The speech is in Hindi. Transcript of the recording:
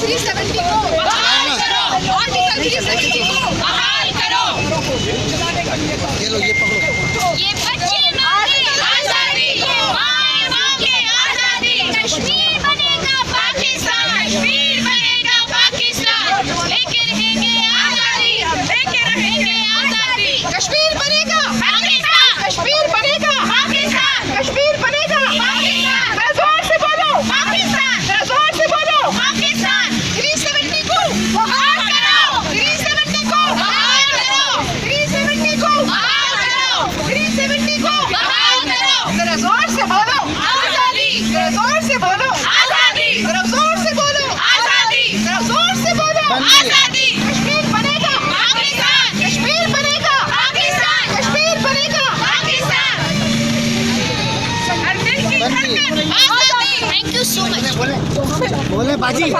370 को बहाल करो, आर्टिकल 370 को बहाल करो। ये लो, ये पकड़ो। ये बच्चे मांगे आजादी, माए मांगे आजादी। कश्मीर बनेगा पाकिस्तान, कश्मीर बनेगा पाकिस्तान। लेके रहेंगे आजादी, लेके रहेंगे आजादी। कश्मीर बनेगा पाकिस्तान, कश्मीर बनेगा पाकिस्तान, कश्मीर बनेगा पाकिस्तान। जोर से बोलो पाकिस्तान, जोर से बोलो पाकिस्तान। 370 को बहाल करो, 370 को बहाल करो, 370 को बहाल करो, 370 को बहाल करो। जरा जोर से बोलो आजादी, जरा जोर से बोलो आजादी, जरा जोर से बोलो आजादी, जरा जोर से बोलो आजादी। कश्मीर बनेगा पाकिस्तान, कश्मीर बनेगा पाकिस्तान, कश्मीर बनेगा पाकिस्तान। हर दिल की धड़कन आजादी। Thank you so much. बोले बाजी।